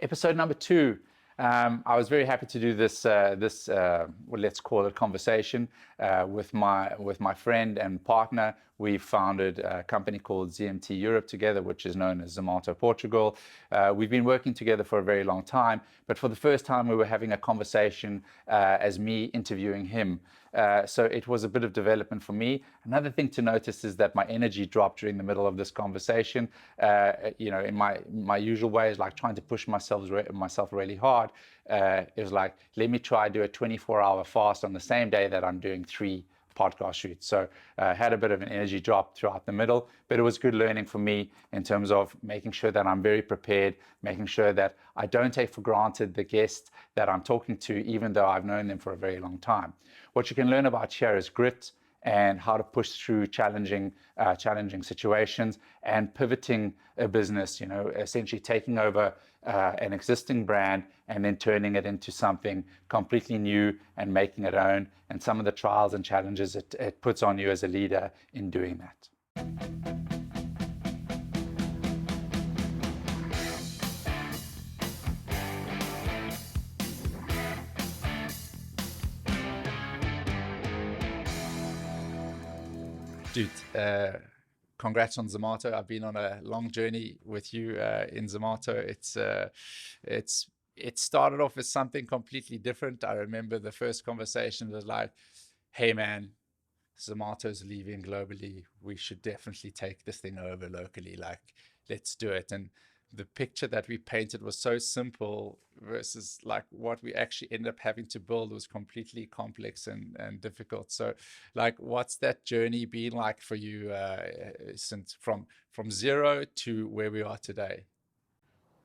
Episode number 2. I was very happy to do this, well, let's call it conversation, with my friend and partner. We founded a company called ZMT Europe together, which is known as Zomato Portugal. We've been working together for a very long time, but for the first time we were having a conversation as me interviewing him. So it was a bit of development for me. Another thing to notice is that my energy dropped during the middle of this conversation. In my usual ways, like trying to push myself really hard. It was like, let me try do a 24-hour fast on the same day that I'm doing 3 podcast shoots. So had a bit of an energy drop throughout the middle, but it was good learning for me in terms of making sure that I'm very prepared, making sure that I don't take for granted the guest that I'm talking to, even though I've known them for a very long time. What you can learn about here is grit and how to push through challenging situations and pivoting a business, essentially taking over an existing brand and then turning it into something completely new and making it own, and some of the trials and challenges it puts on you as a leader in doing that. Dude, congrats on Zomato. I've been on a long journey with you in Zomato. It started off as something completely different. I remember the first conversation was like, hey man, Zomato's leaving globally. We should definitely take this thing over locally. Like, let's do it. And the picture that we painted was so simple versus like what we actually ended up having to build was completely complex and difficult. So like, what's that journey been like for you since from zero to where we are today?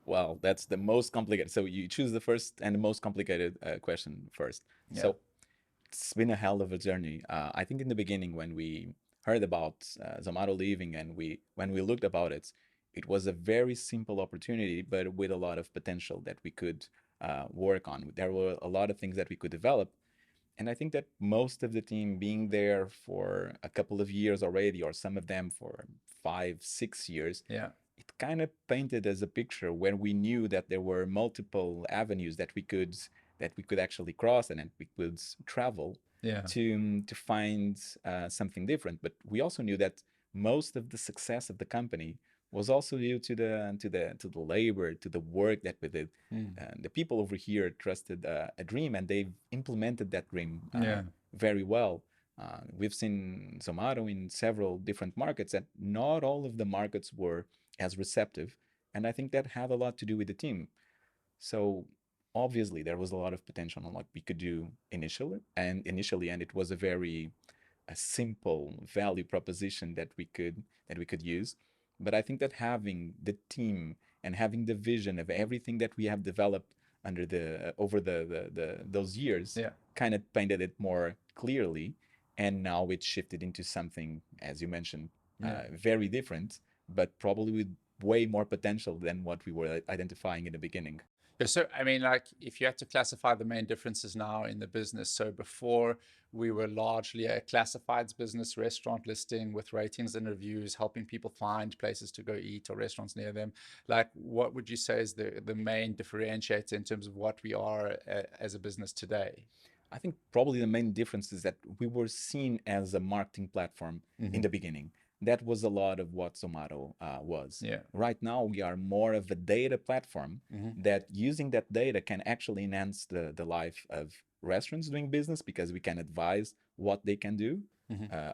Well, that's the most complicated. So you choose the first and the most complicated question first. Yeah. So it's been a hell of a journey. I think in the beginning when we heard about Zomato leaving and when we looked about it, it was a very simple opportunity, but with a lot of potential that we could work on. There were a lot of things that we could develop. And I think that most of the team being there for a couple of years already, or some of them for 5, 6 years, Yeah. it kind of painted as a picture where we knew that there were multiple avenues that we could actually cross and that we could travel Yeah. to find something different. But we also knew that most of the success of the company was also due to the labor, to the work that we did. The people over here trusted a dream, and they've implemented that dream very well. We've seen Zomato in several different markets, and not all of the markets were as receptive, and I think that had a lot to do with the team. So obviously there was a lot of potential on what we could do initially, and it was a simple value proposition that we could use. But I think that having the team and having the vision of everything that we have developed over those years kind of painted it more clearly, and now it shifted into something, as you mentioned, very different, but probably with way more potential than what we were identifying in the beginning. Yeah, so I mean, like, if you had to classify the main differences now in the business, so before we were largely a classifieds business, restaurant listing with ratings and reviews, helping people find places to go eat or restaurants near them. Like, what would you say is the main differentiator in terms of what we are as a business today? I think probably the main difference is that we were seen as a marketing platform in the beginning. That was a lot of what Zomato was. Yeah. Right now, we are more of a data platform that using that data can actually enhance the life of restaurants doing business, because we can advise what they can do.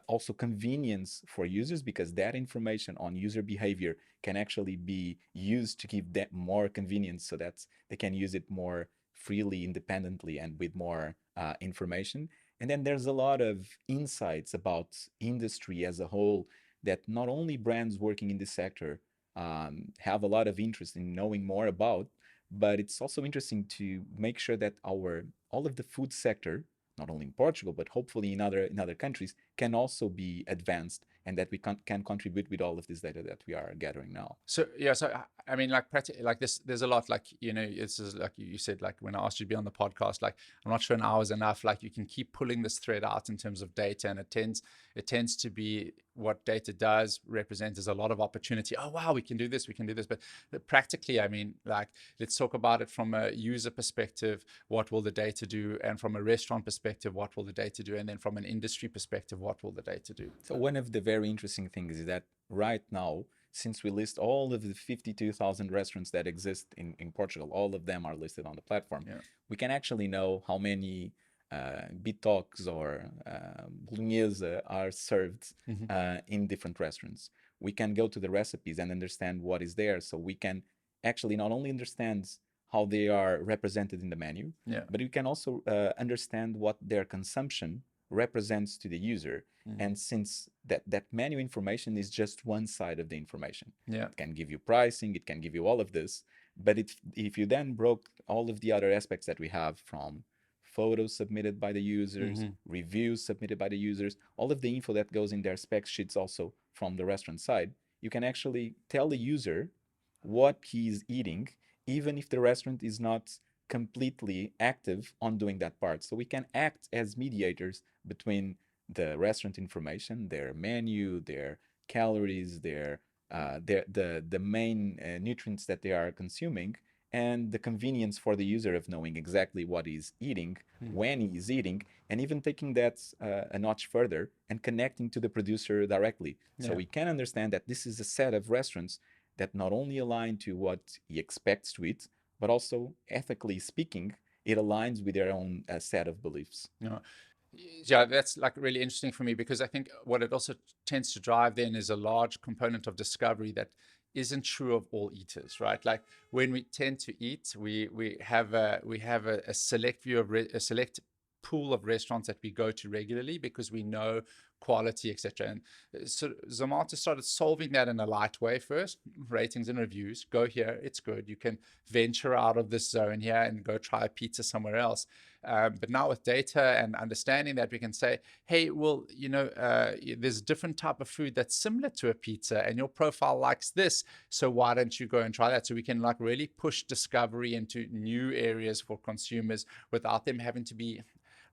Also convenience for users, because that information on user behavior can actually be used to give them more convenience so that they can use it more freely, independently, and with more information. And then there's a lot of insights about industry as a whole that not only brands working in this sector have a lot of interest in knowing more about, but it's also interesting to make sure that all of the food sector, not only in Portugal, but hopefully in other countries, can also be advanced and that we can contribute with all of this data that we are gathering now. So yeah, so I mean, like practically, like this, there's a lot. Like, you know, it's just like you said, like when I asked you to be on the podcast, like I'm not sure an hour is enough. Like you can keep pulling this thread out in terms of data, and it tends to be what data does represent is a lot of opportunity. Oh wow, we can do this, we can do this. But practically, I mean, like let's talk about it from a user perspective. What will the data do? And from a restaurant perspective, what will the data do? And then from an industry perspective, what will the data do? So one of the very interesting things is that right now, since we list all of the 52,000 restaurants that exist in Portugal, all of them are listed on the platform. Yeah. We can actually know how many bitoques or bolognese are served in different restaurants. We can go to the recipes and understand what is there. So we can actually not only understand how they are represented in the menu, Yeah. but we can also understand what their consumption represents to the user. And since that menu information is just one side of the information, Yeah. it can give you pricing, it can give you all of this. But if you then broke all of the other aspects that we have, from photos submitted by the users, reviews submitted by the users, all of the info that goes in their spec sheets also from the restaurant side, you can actually tell the user what he's eating, even if the restaurant is not completely active on doing that part. So we can act as mediators between the restaurant information, their menu, their calories, the main nutrients that they are consuming, and the convenience for the user of knowing exactly what he's eating, when he's eating, and even taking that a notch further and connecting to the producer directly. So we can understand that this is a set of restaurants that not only align to what he expects to eat, but also, ethically speaking, it aligns with their own set of beliefs. Yeah, that's like really interesting for me, because I think what it also tends to drive then is a large component of discovery that isn't true of all eaters, right? Like when we tend to eat, we have a select view of a select pool of restaurants that we go to regularly because we know quality, etc. And so Zomato started solving that in a light way first. Ratings and reviews, go here, it's good. You can venture out of this zone here and go try a pizza somewhere else. But now with data and understanding that, we can say, hey, well, you know, there's a different type of food that's similar to a pizza and your profile likes this, so why don't you go and try that? So we can like really push discovery into new areas for consumers without them having to be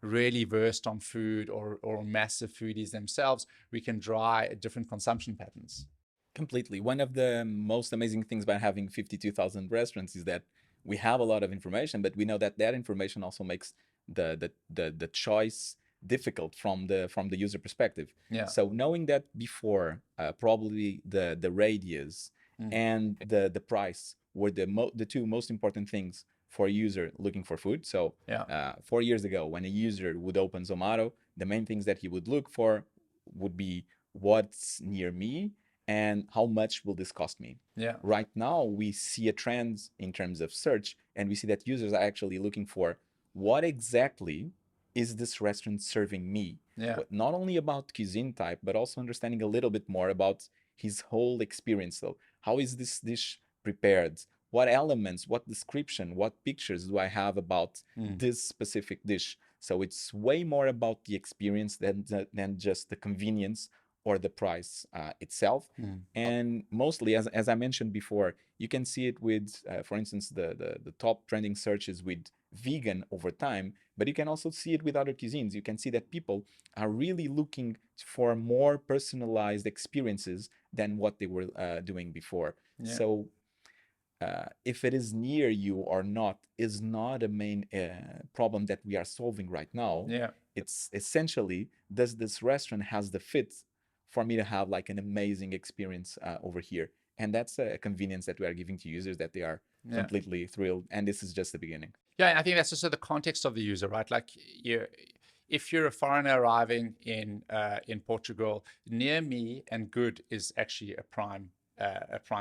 really versed on food or massive foodies themselves. We can draw different consumption patterns. Completely. One of the most amazing things by having 52,000 restaurants is that we have a lot of information, but we know that that information also makes the choice difficult from the user perspective. Yeah. So knowing that before, probably the radius and the price were the two most important things for a user looking for food. So 4 years ago, when a user would open Zomato, the main things that he would look for would be what's near me and how much will this cost me. Yeah. Right now, we see a trend in terms of search, and we see that users are actually looking for what exactly is this restaurant serving me? Yeah. Not only about cuisine type, but also understanding a little bit more about his whole experience. So how is this dish prepared? What elements, what description, what pictures do I have about this specific dish? So it's way more about the experience than just the convenience or the price itself. And mostly, as I mentioned before, you can see it with, for instance, the top trending searches with vegan over time, but you can also see it with other cuisines. You can see that people are really looking for more personalized experiences than what they were doing before. Yeah. So if it is near you or not is not a main problem that we are solving right now. Yeah. It's essentially, does this restaurant has the fit for me to have like an amazing experience over here? And that's a convenience that we are giving to users that they are completely thrilled. And this is just the beginning. Yeah, and I think that's also the context of the user, right? Like if you're a foreigner arriving in Portugal, near me and good is actually a prime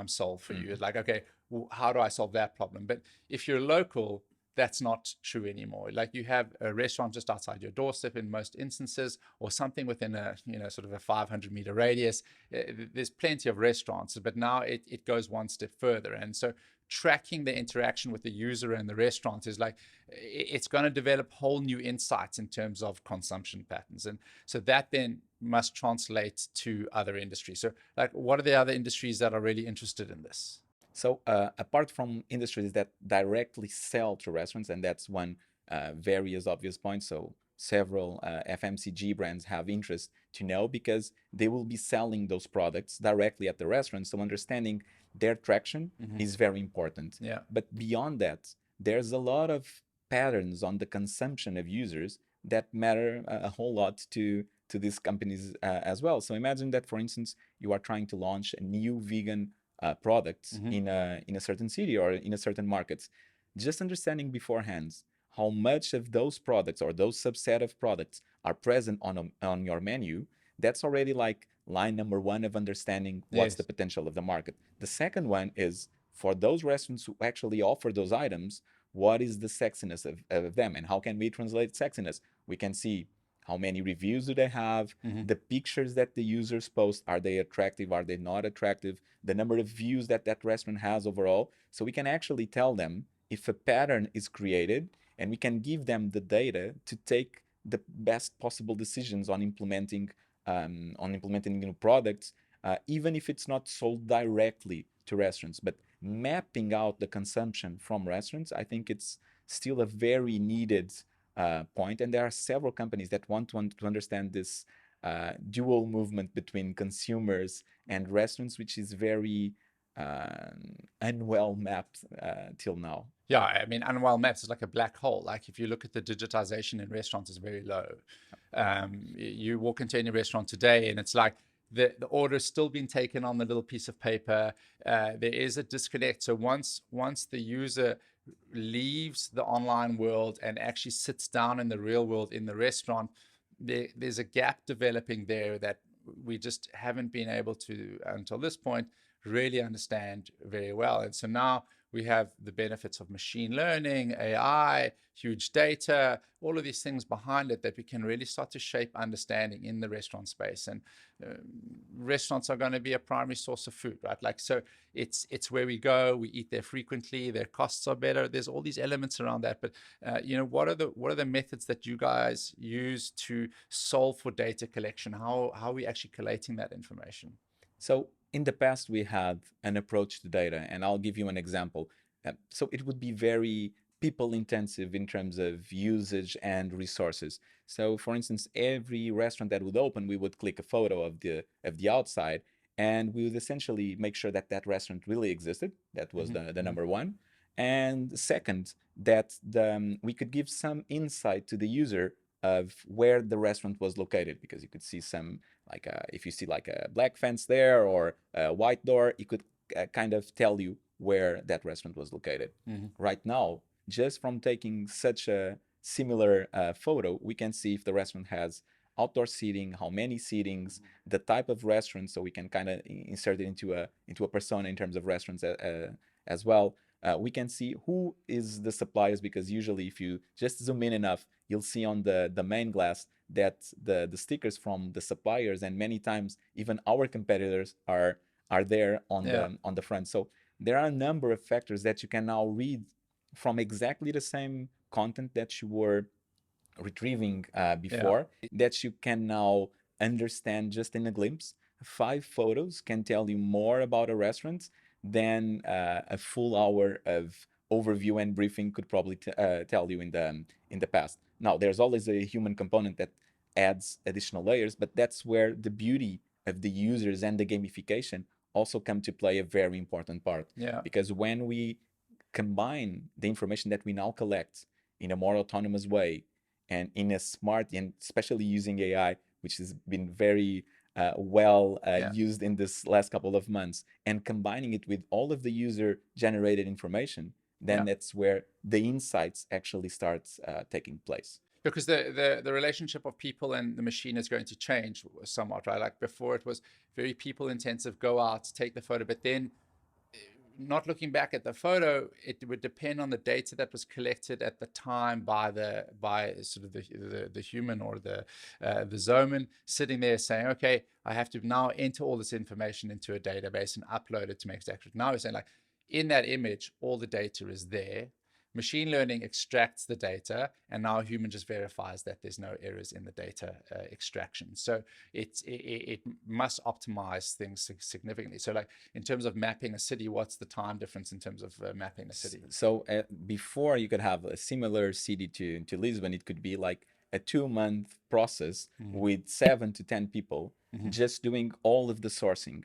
solve for you. It's like, okay, well, how do I solve that problem? But if you're local, that's not true anymore. Like you have a restaurant just outside your doorstep in most instances, or something within a sort of a 500-meter radius. There's plenty of restaurants, but now it goes one step further. And so tracking the interaction with the user and the restaurant is like, it's going to develop whole new insights in terms of consumption patterns. And so that then must translate to other industries. So like, what are the other industries that are really interested in this? So apart from industries that directly sell to restaurants, and that's one very obvious point. So several FMCG brands have interest to know because they will be selling those products directly at the restaurant. So understanding their traction is very important. Yeah. But beyond that, there's a lot of patterns on the consumption of users that matter a whole lot to these companies as well. So imagine that, for instance, you are trying to launch a new vegan products in a certain city or in a certain market. Just understanding beforehand how much of those products or those subset of products are present on your menu, that's already like line number one of understanding what's the Yes. potential of the market. The second one is for those restaurants who actually offer those items, what is the sexiness of them and how can we translate sexiness? We can see how many reviews do they have, the pictures that the users post, are they attractive, are they not attractive, the number of views that that restaurant has overall. So we can actually tell them if a pattern is created, and we can give them the data to take the best possible decisions on implementing new products, even if it's not sold directly to restaurants. But mapping out the consumption from restaurants, I think it's still a very needed point. And there are several companies that want to understand this dual movement between consumers and restaurants, which is very unwell mapped till now. Yeah, I mean, unwell maps is like a black hole. Like if you look at the digitization in restaurants, it's very low. You walk into any restaurant today, and it's like the order's still been taken on the little piece of paper. There is a disconnect. So once the user leaves the online world and actually sits down in the real world in the restaurant, there's a gap developing there that we just haven't been able to, until this point, really understand very well. And so now we have the benefits of machine learning, AI, huge data, all of these things behind it that we can really start to shape understanding in the restaurant space. And restaurants are going to be a primary source of food, right? Like, so it's where we go, we eat there frequently, their costs are better. There's all these elements around that. But what are the methods that you guys use to solve for data collection? How are we actually collating that information? So in the past, we had an approach to data, and I'll give you an example. So it would be very people intensive in terms of usage and resources. So for instance, every restaurant that would open, we would click a photo of the outside, and we would essentially make sure that that restaurant really existed. That was the number one. And second, that we could give some insight to the user of where the restaurant was located, because you could see some, like if you see like a black fence there or a white door, it could kind of tell you where that restaurant was located. Right now, just from taking such a similar photo, we can see if the restaurant has outdoor seating, how many seatings, the type of restaurant, so we can kind of insert it into a persona in terms of restaurants as well. We can see who is the suppliers, because usually if you just zoom in enough, you'll see on the main glass that the stickers from the suppliers, and many times even our competitors are there on the front. So there are a number of factors that you can now read from exactly the same content that you were retrieving before, that you can now understand just in a glimpse. 5 photos can tell you more about a restaurant than a full hour of overview and briefing could probably tell you in the past. Now, there's always a human component that adds additional layers, but that's where the beauty of the users and the gamification also come to play a very important part. Yeah. Because when we combine the information that we now collect in a more autonomous way and in a smart, and especially using AI, which has been very used in this last couple of months, and combining it with all of the user generated information, then that's where the insights actually starts taking place. Because the relationship of people and the machine is going to change somewhat, right? Like before, it was very people intensive, go out, take the photo, but then not looking back at the photo, it would depend on the data that was collected at the time by sort of the human or the Zoman sitting there saying, okay, I have to now enter all this information into a database and upload it to make it accurate. Now we're saying, like, in that image, all the data is there. Machine learning extracts the data, and now a human just verifies that there's no errors in the data extraction. So it must optimize things significantly. So, like in terms of mapping a city, what's the time difference in terms of mapping a city? So before you could have a similar city to Lisbon, it could be like a 2-month process with 7 to 10 people just doing all of the sourcing.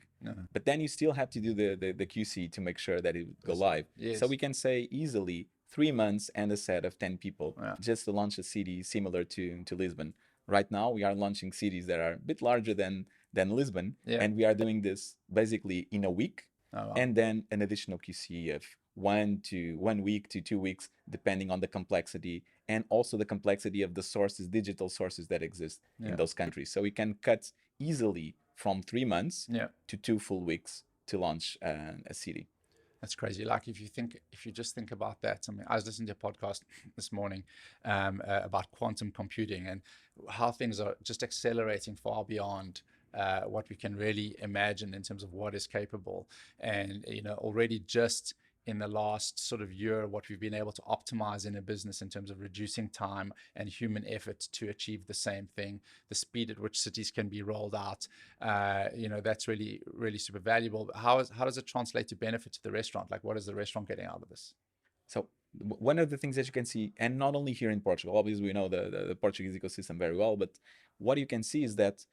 But then you still have to do the QC to make sure that it would go live. Yes. So we can say easily 3 months and a set of 10 people Yeah. just to launch a city similar to Lisbon. Right now, we are launching cities that are a bit larger than Lisbon, Yeah. and we are doing this basically in a week, Oh, wow. and then an additional QC of 1 week to 2 weeks, depending on the complexity and also the complexity of the sources, digital sources that exist in those countries. So we can cut easily from 3 months to 2 full weeks to launch a city. That's crazy. Like if you just think about that, I mean, I was listening to a podcast this morning about quantum computing and how things are just accelerating far beyond what we can really imagine in terms of what is capable. And already just in the last sort of year, what we've been able to optimize in a business in terms of reducing time and human effort to achieve the same thing, the speed at which cities can be rolled out, that's really, really super valuable. How does it translate to benefit to the restaurant? Like, what is the restaurant getting out of this? So one of the things that you can see, and not only here in Portugal, obviously we know the Portuguese ecosystem very well, but what you can see is that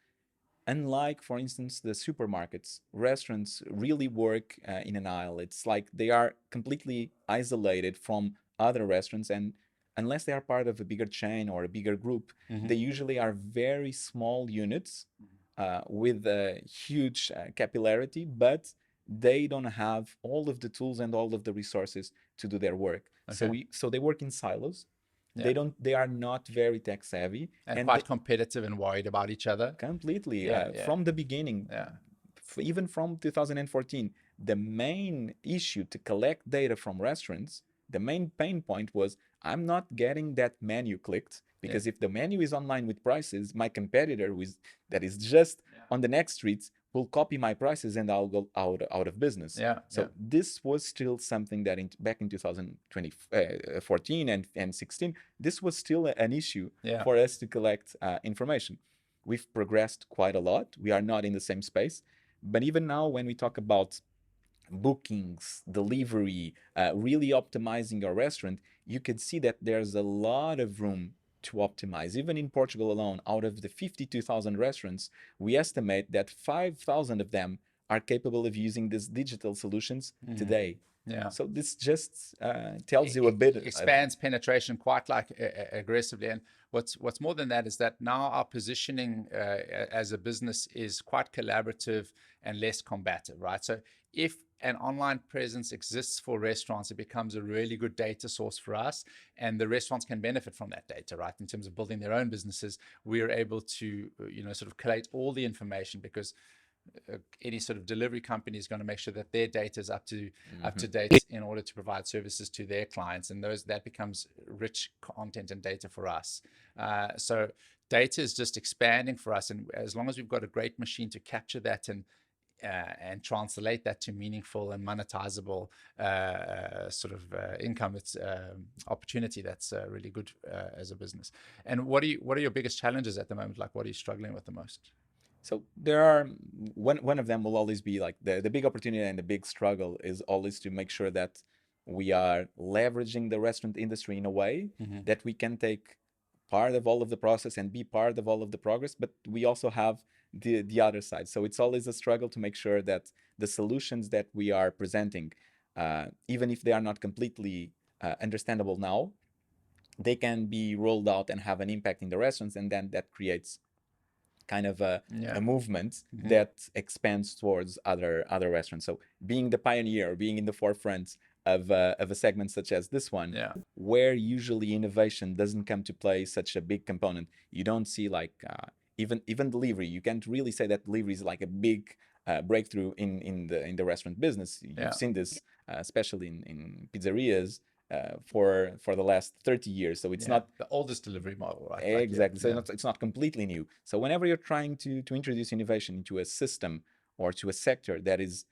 unlike, for instance, the supermarkets, restaurants really work in an aisle. It's like they are completely isolated from other restaurants, and unless they are part of a bigger chain or a bigger group, they usually are very small units with a huge capillarity, but they don't have all of the tools and all of the resources to do their work. Okay. So they work in silos. They are not very tech savvy and quite competitive and worried about each other. Completely. From the beginning, even from 2014, the main issue to collect data from restaurants, the main pain point was I'm not getting that menu clicked, because if the menu is online with prices, my competitor that is just on the next streets will copy my prices and I'll go out of business. So this was still something that back in 2014 and 16, this was still an issue for us to collect information. We've progressed quite a lot. We are not in the same space. But even now, when we talk about bookings, delivery, really optimizing your restaurant, you can see that there's a lot of room to optimize. Even in Portugal alone, out of the 52,000 restaurants, we estimate that 5,000 of them are capable of using these digital solutions today. So this just tells you a bit. Expands penetration quite like aggressively. And what's more than that is that now our positioning as a business is quite collaborative and less combative, right? So if an online presence exists for restaurants, it becomes a really good data source for us, and the restaurants can benefit from that data, right? In terms of building their own businesses, we're able to, sort of collate all the information, because any sort of delivery company is going to make sure that their data is up to date in order to provide services to their clients, and that becomes rich content and data for us. So data is just expanding for us, and as long as we've got a great machine to capture that and translate that to meaningful and monetizable income, it's opportunity that's really good as a business. And what are your biggest challenges at the moment? Like, what are you struggling with the most? So there are one of them will always be like the big opportunity, and the big struggle is always to make sure that we are leveraging the restaurant industry in a way that we can take part of all of the process and be part of all of the progress, but we also have the other side. So it's always a struggle to make sure that the solutions that we are presenting, even if they are not completely understandable now, they can be rolled out and have an impact in the restaurants, and then that creates kind of a movement that expands towards other restaurants. So being the pioneer, being in the forefront of a segment such as this one, where usually innovation doesn't come to play such a big component. You don't see like even delivery. You can't really say that delivery is like a big breakthrough in the restaurant business. You've seen this especially in pizzerias. For the last 30 years. So it's not the oldest delivery model, right? Exactly. So it's not completely new. So whenever you're trying to introduce innovation into a system or to a sector that is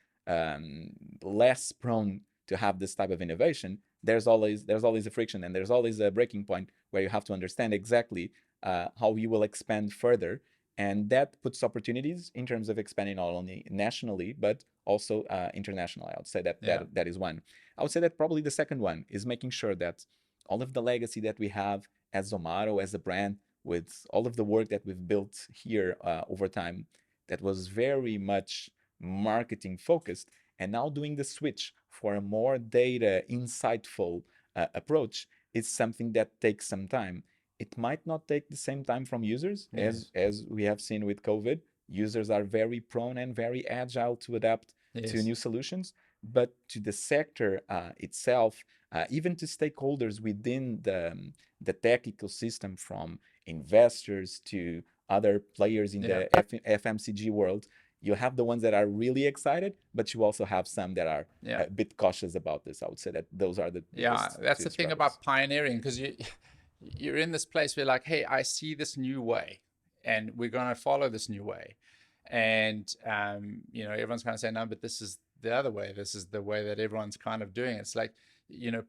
less prone to have this type of innovation, there's always a friction, and there's always a breaking point where you have to understand exactly how you will expand further, and that puts opportunities in terms of expanding not only nationally but also internationally. I would say that Yeah. that is one. I would say that probably the second one is making sure that all of the legacy that we have as Zomato, as a brand, with all of the work that we've built here over time, that was very much marketing focused, and now doing the switch for a more data insightful approach is something that takes some time. It might not take the same time from users Yes. as we have seen with COVID. Users are very prone and very agile to adapt to Yes. new solutions, but to the sector itself, even to stakeholders within the tech ecosystem, from investors to other players in Yeah. the FMCG world, you have the ones that are really excited, but you also have some that are Yeah. a bit cautious about this. I would say that those are the Yeah, biggest that's two the thing struggles. about pioneering, because you're in this place where, like, hey, I see this new way, and we're going to follow this new way, and everyone's kind of saying, no, but this is the other way. This is the way that everyone's kind of doing it. It's like,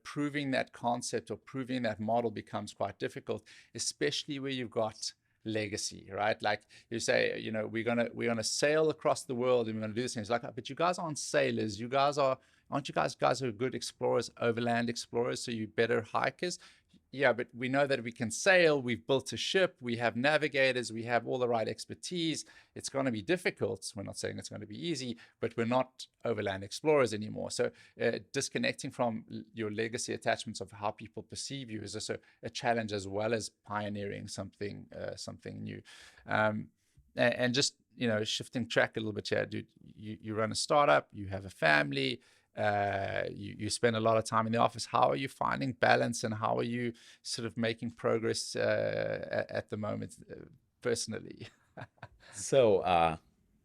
proving that concept or proving that model becomes quite difficult, especially where you've got legacy, right? Like you say, we're gonna sail across the world and we're gonna do this thing. It's like, but you guys aren't sailors. You guys aren't you guys who are good explorers, overland explorers, so you're better hikers? Yeah, but we know that we can sail. We've built a ship. We have navigators. We have all the right expertise. It's going to be difficult. We're not saying it's going to be easy, but we're not overland explorers anymore. So disconnecting from your legacy attachments of how people perceive you is also a challenge, as well as pioneering something new. And just shifting track a little bit here, dude. You run a startup. You have a family. You spend a lot of time in the office. How are you finding balance, and how are you sort of making progress at the moment, personally? So,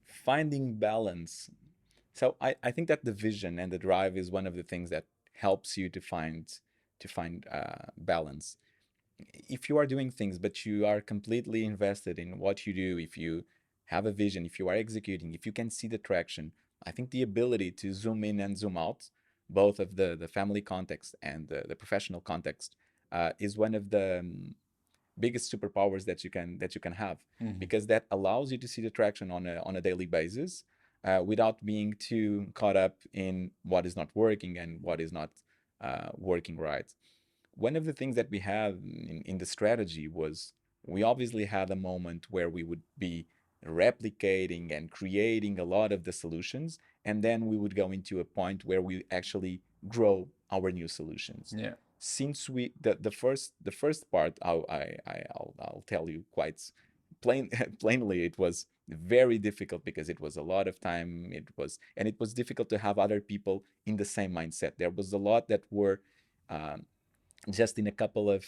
finding balance. So I think that the vision and the drive is one of the things that helps you to find balance. If you are doing things but you are completely invested in what you do, if you have a vision, if you are executing, if you can see the traction, I think the ability to zoom in and zoom out, both of the family context and the professional context, is one of the biggest superpowers that you can have, Mm-hmm. because that allows you to see the traction on a daily basis, without being too caught up in what is not working and what is not working right. One of the things that we had in the strategy was, we obviously had a moment where we would be replicating and creating a lot of the solutions, and then we would go into a point where we actually grow our new solutions. Yeah. Since the first part, I'll tell you quite plainly, it was very difficult because it was a lot of time. It was difficult to have other people in the same mindset. There was a lot that were um, just in a couple of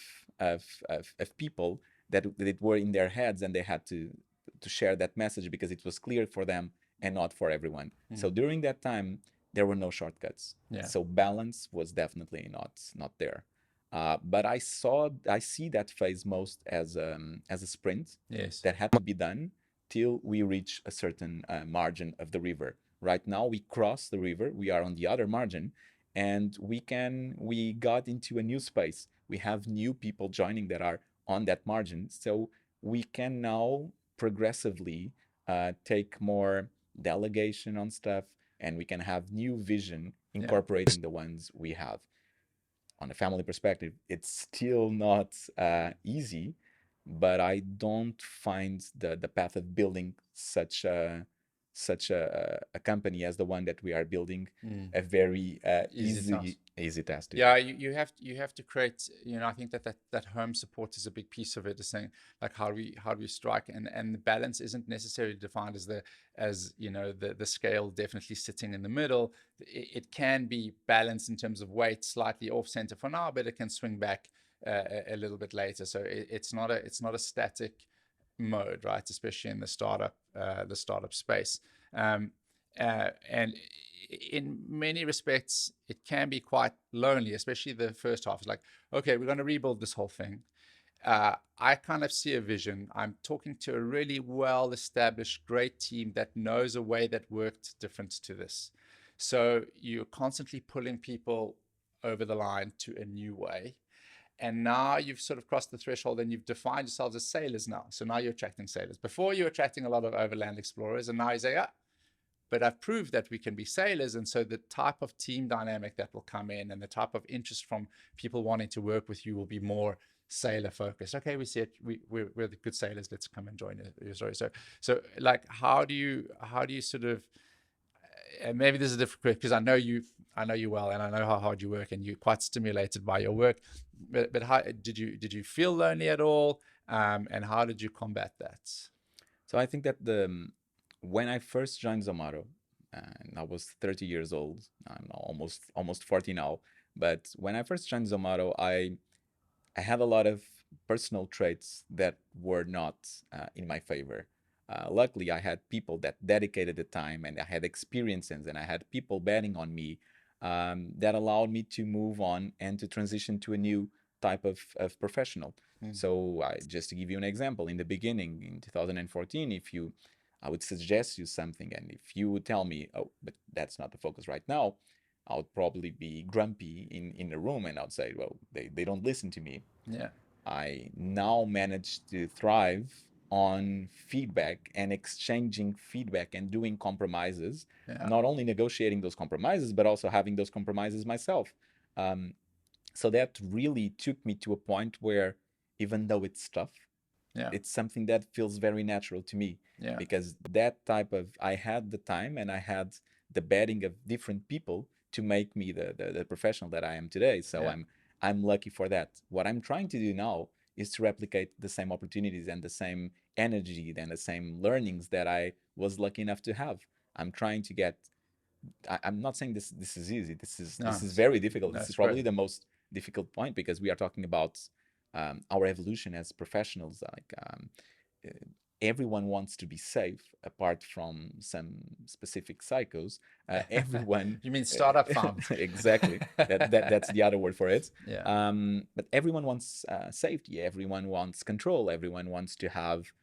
people that were in their heads, and they had to share that message because it was clear for them and not for everyone. So Mm. during that time, there were no shortcuts. Yeah. So balance was definitely not there. But I see that phase most as a sprint Yes. that had to be done till we reach a certain margin of the river. Right now, we cross the river. We are on the other margin, and we got into a new space. We have new people joining that are on that margin, so we can now progressively take more delegation on stuff, and we can have new vision Yeah. incorporating the ones we have. On a family perspective, it's still not easy, but I don't find the path of building such a company as the one that we are building Mm. a very Easy task. easy task to do. Yeah, you have to create. I think that home support is a big piece of it. Is saying, like, how do we strike, and the balance isn't necessarily defined as the scale definitely sitting in the middle. It can be balanced in terms of weight, slightly off center for now, but it can swing back a little bit later. So it's not a static mode, right? Especially in the startup space. And in many respects, it can be quite lonely, especially the first half. It's like, okay, we're going to rebuild this whole thing. I kind of see a vision. I'm talking to a really well-established, great team that knows a way that worked different to this. So you're constantly pulling people over the line to a new way. And now you've sort of crossed the threshold and you've defined yourselves as sailors now. So now you're attracting sailors. Before you were attracting a lot of overland explorers, and now you say, but I've proved that we can be sailors. And so the type of team dynamic that will come in and the type of interest from people wanting to work with you will be more sailor focused. Okay, we see it. We're the good sailors. Let's come and join your story. So like, how do you sort of, and maybe this is difficult because I know you well, and I know how hard you work, and you're quite stimulated by your work. But how did you feel lonely at all? And how did you combat that? So I think that when I first joined Zomato, and I was 30 years old, I'm almost 40 now. But when I first joined Zomato, I had a lot of personal traits that were not in my favor. Luckily, I had people that dedicated the time, and I had experiences, and I had people betting on me that allowed me to move on and to transition to a new type of professional. So, just to give you an example, in the beginning, in 2014, I would suggest you something, and if you would tell me, oh, but that's not the focus right now, I would probably be grumpy in the room, and I'd say, well, they don't listen to me. Yeah. I now manage to thrive on feedback and exchanging feedback and doing compromises, Yeah. not only negotiating those compromises, but also having those compromises myself. Um, so that really took me to a point where, even though it's tough, Yeah. it's something that feels very natural to me, Yeah. because that type of, I had the time and I had the betting of different people to make me the professional that I am today. So Yeah. I'm lucky for that. What I'm trying to do now is to replicate the same opportunities and the same energy and the same learnings that I was lucky enough to have. I'm trying to get, I'm not saying this is easy. No, This is very difficult. This is that's probably great. the most difficult point, because we are talking about our evolution as professionals. Uh, Everyone wants to be safe, apart from some specific psychos. Everyone, You mean startup founders? exactly. That's the other word for it. Yeah. But everyone wants safety. Everyone wants control. Everyone wants to have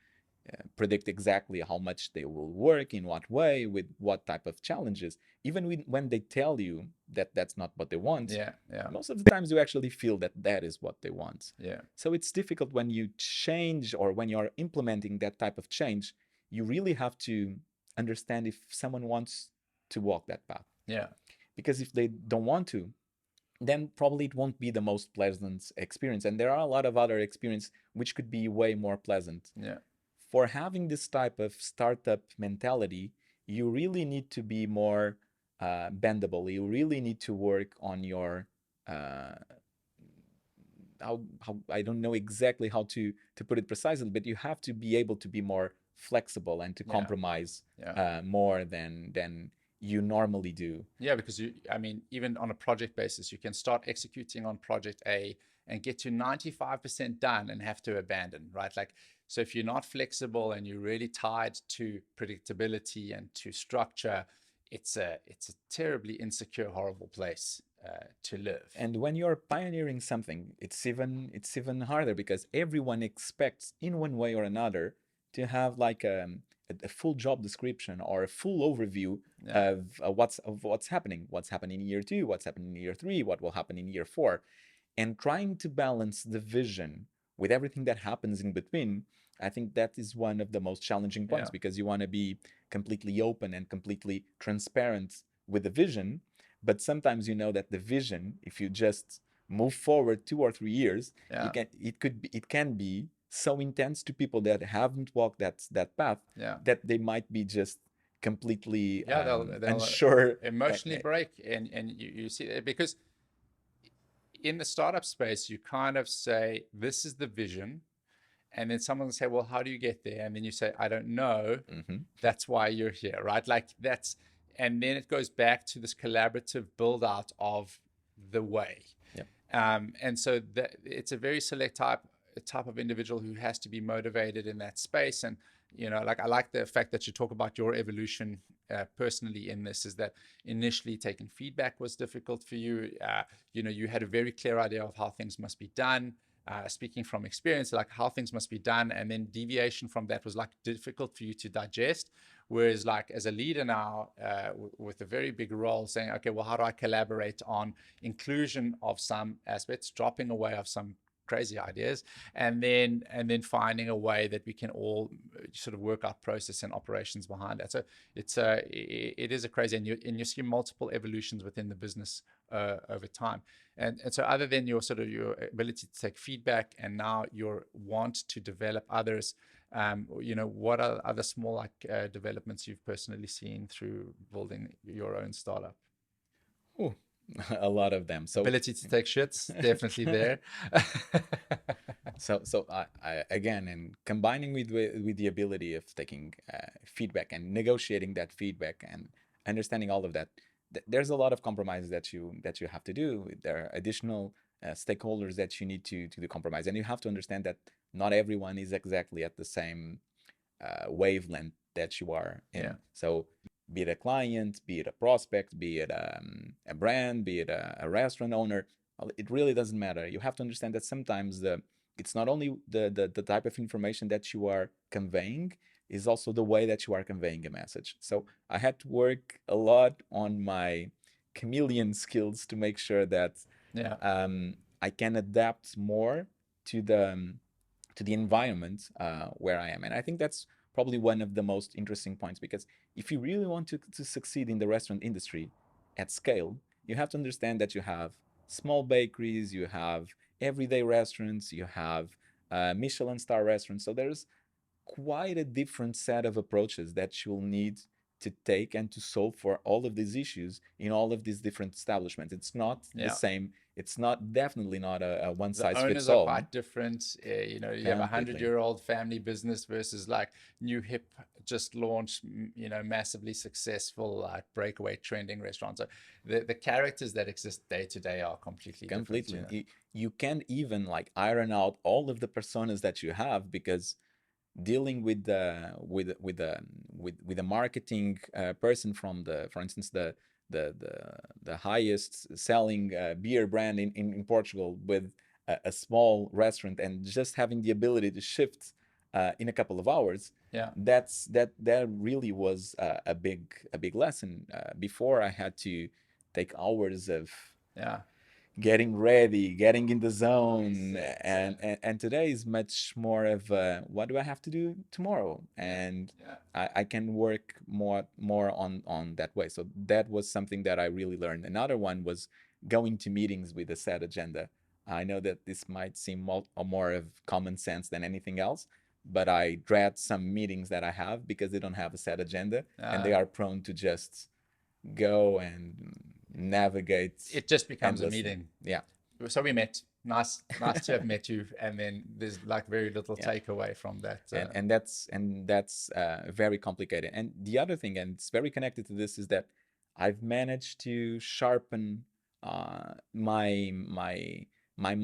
predict exactly how much they will work, in what way, with what type of challenges. Even when they tell you that that's not what they want, Yeah. Yeah. most of the times you actually feel that that is what they want. Yeah. So it's difficult when you change, or when you're implementing that type of change. You really have to understand if someone wants to walk that path. Yeah. Because if they don't want to, then probably it won't be the most pleasant experience. And there are a lot of other experiences which could be way more pleasant. Yeah. For having this type of startup mentality, you really need to be more bendable. You really need to work on your uh, how I don't know exactly how to put it precisely, but you have to be able to be more flexible and to Yeah. compromise Yeah. more than you normally do. Yeah, because I mean, even on a project basis, you can start executing on project A and get to 95% done and have to abandon, right? Like, so if you're not flexible and you're really tied to predictability and to structure, it's a terribly insecure, horrible place to live. And when you're pioneering something, it's even harder, because everyone expects, in one way or another, to have like a full job description or a full overview Yeah. of what's happening in year 2, what's happening in year 3, what will happen in year 4, and trying to balance the vision with everything that happens in between. I think that is one of the most challenging points, Yeah. because you want to be completely open and completely transparent with the vision, but sometimes you know that the vision, if you just move forward 2 or 3 years, Yeah. it can be so intense to people that haven't walked that path, Yeah. that they might be just completely Yeah. They'll unsure. emotionally break, and you see it because in the startup space, you kind of say, this is the vision. And then someone will say, well, how do you get there? And then you say, I don't know. Mhm. That's why you're here, right? Like that's, and then it goes back to this collaborative build out of the way. Yep. And so that it's a very select type of individual who has to be motivated in that space. And, like I like the fact that you talk about your evolution personally in this, is that initially taking feedback was difficult for you. You had a very clear idea of how things must be done. Speaking from experience, like how things must be done, and then deviation from that was like difficult for you to digest. Whereas, like as a leader now, with a very big role, saying, okay, well, how do I collaborate on inclusion of some aspects, dropping away of some crazy ideas, and then finding a way that we can all sort of work out process and operations behind that. So it is a crazy, and you see multiple evolutions within the business over time. And so other than your sort of your ability to take feedback and now your want to develop others, what are other small like developments you've personally seen through building your own startup? Ooh, a lot of them. So Ability to take shits, definitely there. so I again, and combining with the ability of taking feedback and negotiating that feedback and understanding all of that, there's a lot of compromises that you have to do. There are additional stakeholders that you need to do compromise, and you have to understand that not everyone is exactly at the same wavelength that you are in. Yeah. So be it a client, be it a prospect, be it a brand, be it a restaurant owner, it really doesn't matter. You have to understand that sometimes it's not only the type of information that you are conveying, is also the way that you are conveying a message. So I had to work a lot on my chameleon skills to make sure that Yeah. I can adapt more to the environment where I am. And I think that's probably one of the most interesting points, because if you really want to succeed in the restaurant industry at scale, you have to understand that you have small bakeries, you have everyday restaurants, you have Michelin star restaurants. So there's quite a different set of approaches that you'll need to take and to solve for all of these issues in all of these different establishments. It's not the Yeah. same. It's not definitely not a one The size owners fits are all. quite different. You have a Completely. 100-year-old family business versus like new hip, just launched, massively successful like breakaway trending restaurants. So the characters that exist day to day are completely different. Completely. You can't even like iron out all of the personas that you have, because dealing with the with the marketing person from the, for instance, the highest selling beer brand in Portugal, with a small restaurant, and just having the ability to shift in a couple of hours, Yeah. that really was a big lesson. Before, I had to take hours of Yeah. getting ready, getting in the zone, Reset. and today is much more of what do I have to do tomorrow, and Yeah. I can work more on that way. So that was something that I really learned. Another one was going to meetings with a set agenda. I know that this might seem more of common sense than anything else, but I dread some meetings that I have because they don't have a set agenda, and they are prone to just go and navigate It just becomes a endlessly. meeting. Yeah. So we met. Nice to have met you. And then there's like very little Yeah. takeaway from that. And that's very complicated. And the other thing, and it's very connected to this, is that I've managed to sharpen my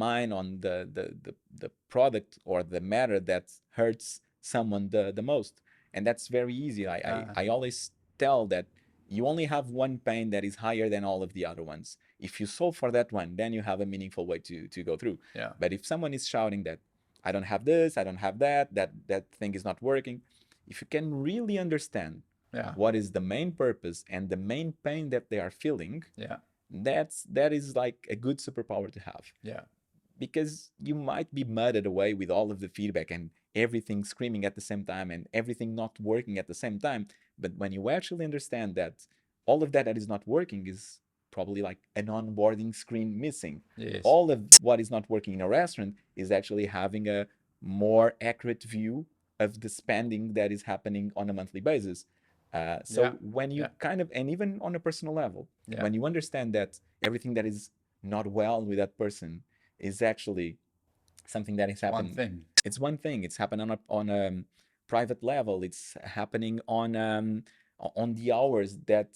mind on the product or the matter that hurts someone the most. And that's very easy. I always tell that you only have one pain that is higher than all of the other ones. If you solve for that one, then you have a meaningful way to go through. Yeah. But if someone is shouting that I don't have this, I don't have that thing is not working, if you can really understand Yeah. what is the main purpose and the main pain that they are feeling, Yeah. that is like a good superpower to have. Yeah. Because you might be mudded away with all of the feedback and everything screaming at the same time and everything not working at the same time. But when you actually understand that all of that is not working is probably like an onboarding screen missing. Yes. All of what is not working in a restaurant is actually having a more accurate view of the spending that is happening on a monthly basis. So Yeah. when you Yeah. kind of, and even on a personal level, Yeah. when you understand that everything that is not well with that person is actually something that is One happening. thing. It's one thing. It's happening on a private level. It's happening on the hours that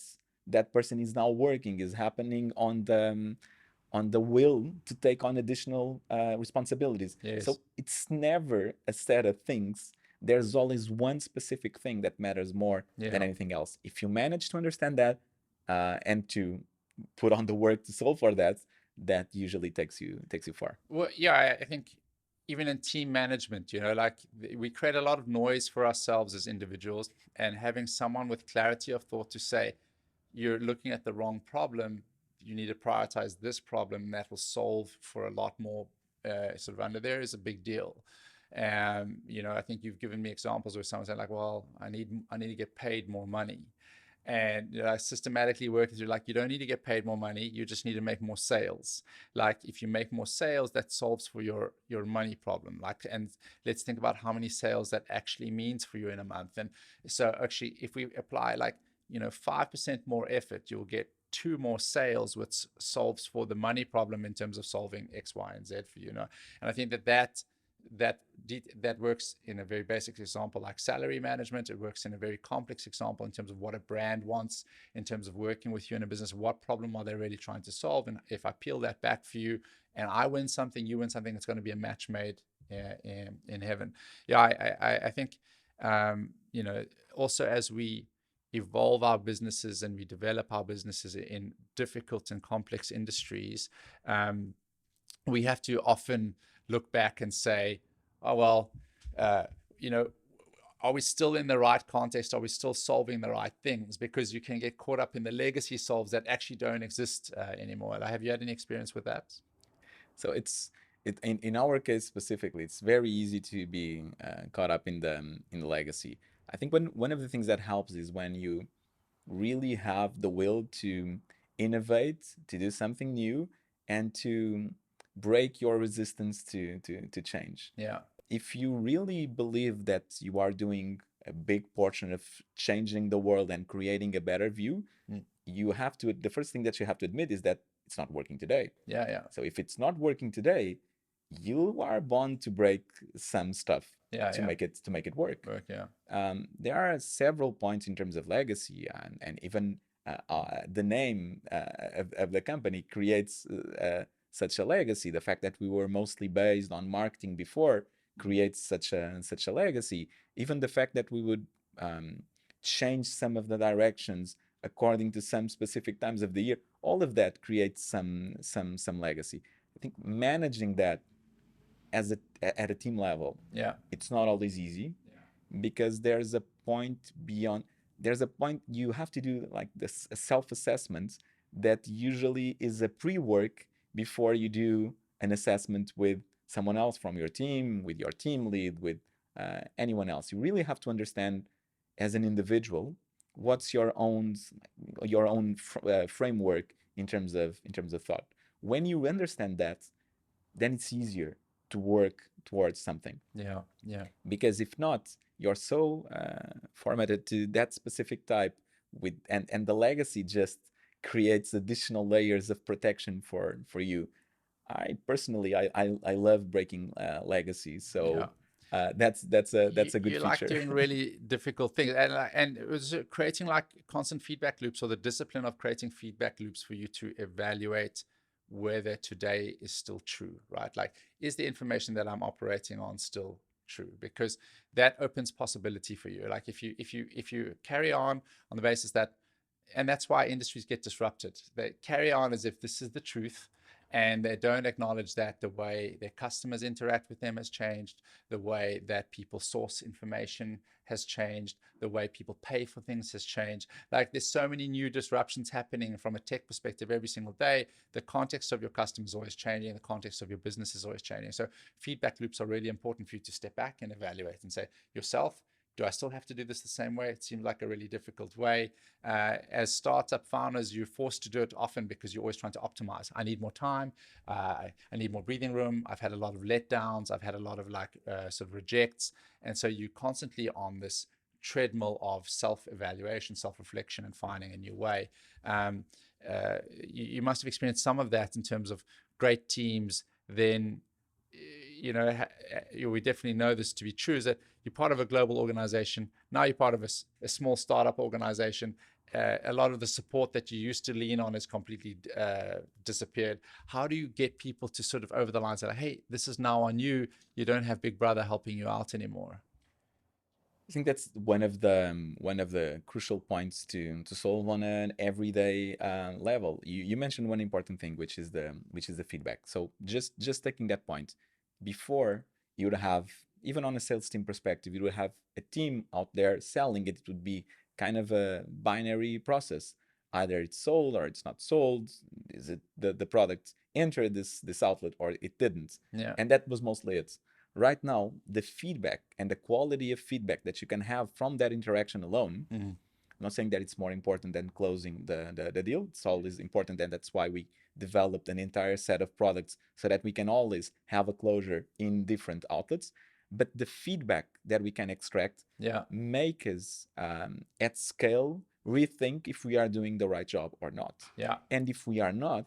that person is now working. Is happening on the will to take on additional responsibilities. Yes. So it's never a set of things. There's always one specific thing that matters more Yeah. than anything else. If you manage to understand that and to put on the work to solve for that, that usually takes you far. Well, yeah, I think even in team management, like we create a lot of noise for ourselves as individuals, and having someone with clarity of thought to say, you're looking at the wrong problem. You need to prioritize this problem that will solve for a lot more sort of under there is a big deal. I think you've given me examples where someone said like, well, I need to get paid more money. And I systematically work through like, you don't need to get paid more money, you just need to make more sales. Like if you make more sales, that solves for your money problem. Like, and let's think about how many sales that actually means for you in a month. And so actually, if we apply like 5% more effort, you'll get 2 more sales, which solves for the money problem in terms of solving X, Y, and Z for you. And I think that works in a very basic example like salary management. It works in a very complex example in terms of what a brand wants, in terms of working with you in a business. What problem are they really trying to solve? And if I peel that back for you, and I win something, you win something, it's going to be a match made in heaven. Yeah, I think also as we evolve our businesses and we develop our businesses in difficult and complex industries, we have to often look back and say, oh, well, uh, you know, are we still in the right context? Are we still solving the right things? Because you can get caught up in the legacy solves that actually don't exist anymore. Have you had any experience with that? So in our case specifically, it's very easy to be caught up in the legacy. I think one of the things that helps is when you really have the will to innovate, to do something new, and to break your resistance to change. Yeah. If you really believe that you are doing a big portion of changing the world and creating a better view, you have to, the first thing that you have to admit is that it's not working today. Yeah, yeah. So if it's not working today, you are bound to break some stuff to make it work. Yeah. There are several points in terms of legacy, and even the name of the company creates such a legacy. The fact that we were mostly based on marketing before creates such a legacy. Even the fact that we would change some of the directions according to some specific times of the year, all of that creates some legacy. I think managing that at a team level, it's not always easy, because there's a point you have to do like this self-assessment that usually is a pre-work before you do an assessment with someone else from your team, with your team lead, with anyone else. You really have to understand as an individual what's your own framework in terms of thought. When you understand that, then it's easier to work towards something. Yeah. Because if not, you're so formatted to that specific type and the legacy just creates additional layers of protection for you. I personally love breaking legacies, so that's a good feature. You like doing really difficult things, and it was creating like constant feedback loops, or the discipline of creating feedback loops for you to evaluate whether today is still true, right? Like, is the information that I'm operating on still true? Because that opens possibility for you. Like if you carry on the basis that, and that's why industries get disrupted. They carry on as if this is the truth, and they don't acknowledge that the way their customers interact with them has changed, the way that people source information has changed, the way people pay for things has changed. Like there's so many new disruptions happening from a tech perspective every single day. The context of your customer is always changing, the context of your business is always changing. So feedback loops are really important for you to step back and evaluate and say, yourself, do I still have to do this the same way? It seemed like a really difficult way. As startup founders, you're forced to do it often because you're always trying to optimize. I need more time. I need more breathing room. I've had a lot of letdowns. I've had a lot of sort of rejects. And so you're constantly on this treadmill of self-evaluation, self-reflection, and finding a new way. You must have experienced some of that in terms of great teams. Then we definitely know this to be true, is that you're part of a global organization. Now you're part of a small startup organization. A lot of the support that you used to lean on has completely disappeared. How do you get people to sort of over the line say, hey, this is now on you. You don't have Big Brother helping you out anymore? I think that's one of the crucial points to solve on an everyday level. You mentioned one important thing, which is the feedback. So just taking that point, before you would have, even on a sales team perspective, you would have a team out there selling it. It would be kind of a binary process. Either it's sold or it's not sold. Is it the product entered this outlet or it didn't? Yeah. And that was mostly it. Right now, the feedback and the quality of feedback that you can have from that interaction alone, Mm. I'm not saying that it's more important than closing the deal. It's always important, and that's why we developed an entire set of products so that we can always have a closure in different outlets. But the feedback that we can extract Yeah. make us at scale rethink if we are doing the right job or not. Yeah. And if we are not,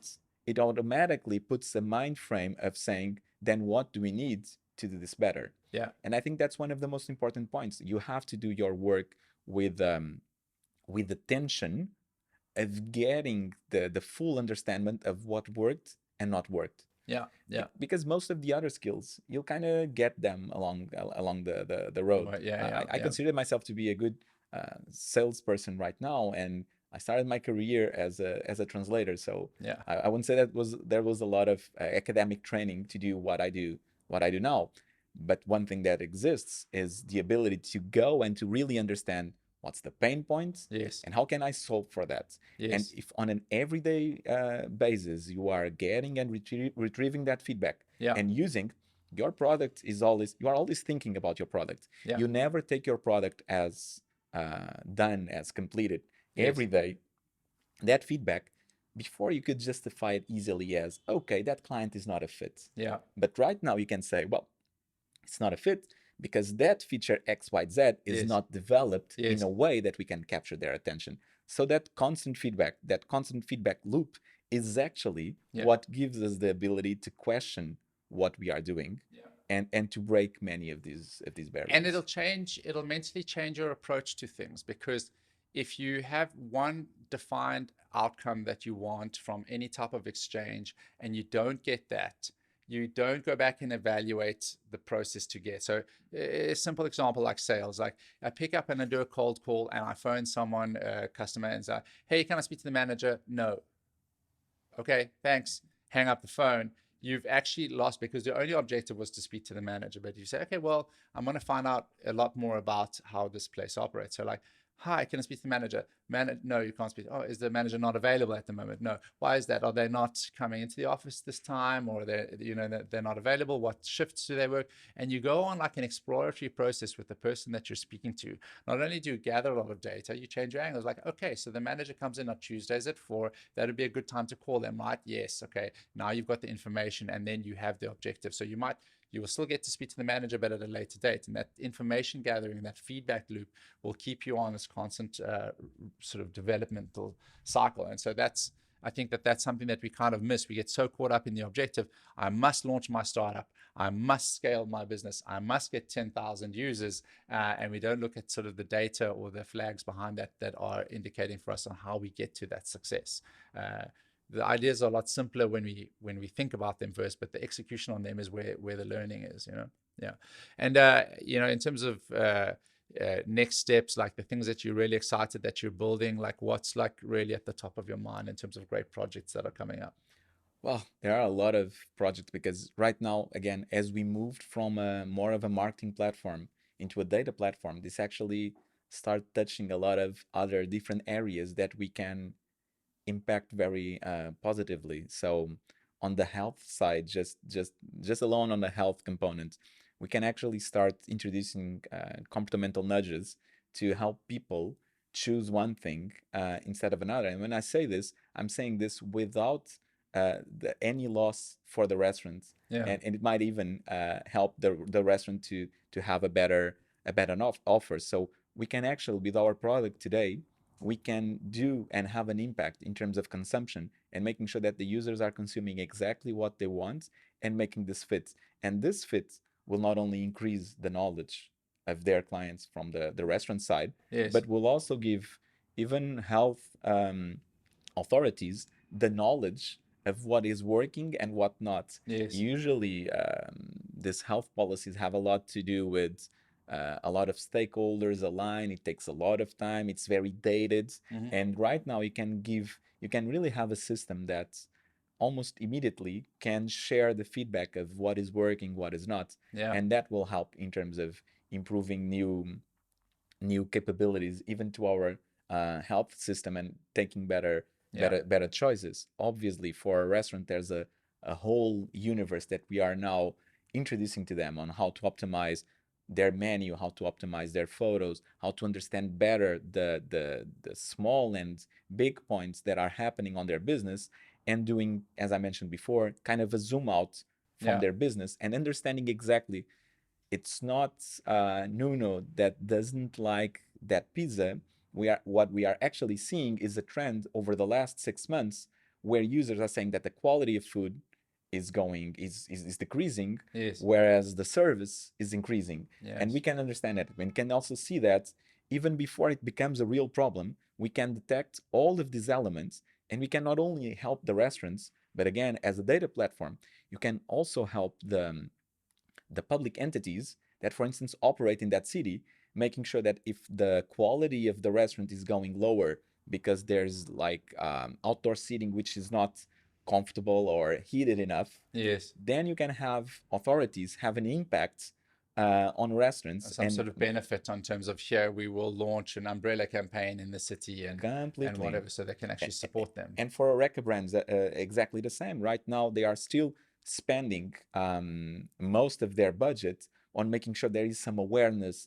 it automatically puts a mind frame of saying, then what do we need to do this better? Yeah. And I think that's one of the most important points. You have to do your work with the tension of getting the full understanding of what worked and not worked. Yeah. Yeah. Because most of the other skills, you'll kind of get them along the road. Yeah. Yeah. I Yeah. consider myself to be a good salesperson right now, and I started my career as a translator. So Yeah. I wouldn't say there was a lot of academic training to do what I do now. But one thing that exists is the ability to go and to really understand what's the pain point Yes. and how can I solve for that. And Yes. if on an everyday basis you are getting and retrieving that feedback Yeah. and using your product, is always, you are always thinking about your product. Yeah. You never take your product as done, as completed. Yes. Every day that feedback, before you could justify it easily as, okay, that client is not a fit. Yeah. But right now you can say, well, it's not a fit because that feature XYZ is Yes. not developed Yes. in a way that we can capture their attention. So that constant feedback loop is actually Yeah. what gives us the ability to question what we are doing, and to break many of these barriers. And it'll mentally change your approach to things, because if you have one defined outcome that you want from any type of exchange and you don't get that, you don't go back and evaluate the process to get. So a simple example like sales, like I pick up and I do a cold call and I phone someone, a customer, and say, hey, can I speak to the manager? No. Okay, thanks. Hang up the phone. You've actually lost, because the only objective was to speak to the manager. But you say, okay, well, I'm going to find out a lot more about how this place operates. So like, hi, can I speak to the manager? No, you can't speak. Oh, is the manager not available at the moment? No. Why is that? Are they not coming into the office this time, or they're not available? What shifts do they work? And you go on like an exploratory process with the person that you're speaking to. Not only do you gather a lot of data, you change your angles. Like, okay, so the manager comes in on Tuesdays at 4. That would be a good time to call them, right? Yes. Okay. Now you've got the information, and then you have the objective. So you will still get to speak to the manager, but at a later date. And that information gathering, that feedback loop, will keep you on this constant sort of developmental cycle. And so I think that's something that we kind of miss. We get so caught up in the objective. I must launch my startup. I must scale my business. I must get 10,000 users. And we don't look at sort of the data or the flags behind that are indicating for us on how we get to that success. The ideas are a lot simpler when we think about them first, but the execution on them is where the learning is, Yeah. And, in terms of next steps, like the things that you're really excited that you're building, like what's like really at the top of your mind in terms of great projects that are coming up? Well, there are a lot of projects because right now, again, as we moved from more of a marketing platform into a data platform, this actually start touching a lot of other different areas that we can impact very positively. So on the health side, just alone on the health component, we can actually start introducing comportamental nudges to help people choose one thing instead of another. And when I say this, I'm saying this without any loss for the restaurant, Yeah. and it might even help the restaurant to have a better offer. So we can actually, with our product today, we can do and have an impact in terms of consumption and making sure that the users are consuming exactly what they want and making this fit. And this fit will not only increase the knowledge of their clients from the restaurant side, Yes. but will also give even health authorities the knowledge of what is working and what not. Yes. Usually, these health policies have a lot to do with a lot of stakeholders align. It takes a lot of time. It's very dated. Mhm. And right now, you can really have a system that almost immediately can share the feedback of what is working, what is not, Yeah. and that will help in terms of improving new capabilities even to our health system and taking Yeah. better choices. Obviously, for a restaurant, there's a whole universe that we are now introducing to them on how to optimize their menu, how to optimize their photos, how to understand better the small and big points that are happening on their business, and doing, as I mentioned before, kind of a zoom out from Yeah. their business and understanding exactly it's not Nuno that doesn't like that pizza. What we are actually seeing is a trend over the last 6 months where users are saying that the quality of food is decreasing, Yes. whereas the service is increasing. And we Yes. can understand that. We can also see that even before it becomes a real problem, we can detect all of these elements, and we can not only help the restaurants, but again, as a data platform, you can also help the public entities that, for instance, operate in that city, making sure that if the quality of the restaurant is going lower because there's like outdoor seating which is not comfortable or heated enough, Yes. then you can have authorities have an impact on restaurants Some and sort of benefit in terms of here we will launch an umbrella campaign in the city and completely. whatever, so they can actually support them. And for Oreca brands, exactly the same. Right now, they are still spending most of their budget on making sure there is some awareness,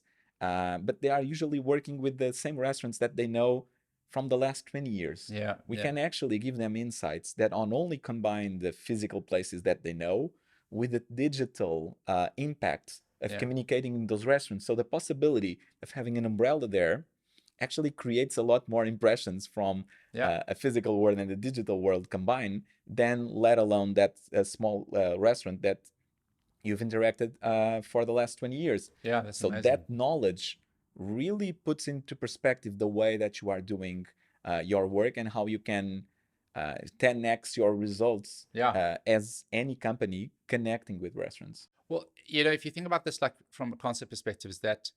but they are usually working with the same restaurants that they know from the last 20 years. Yeah. We Yeah. can actually give them insights that not only combine the physical places that they know with the digital impact of Yeah. communicating in those restaurants. So the possibility of having an umbrella there actually creates a lot more impressions from Yeah. a physical world and the digital world combined than let alone that small restaurant that you've interacted for the last 20 years. Yeah. That's So amazing. that knowledge really puts into perspective the way that you are doing your work and how you can 10x your results Yeah. as any company connecting with restaurants. Well, if you think about this like from a concept perspective, is that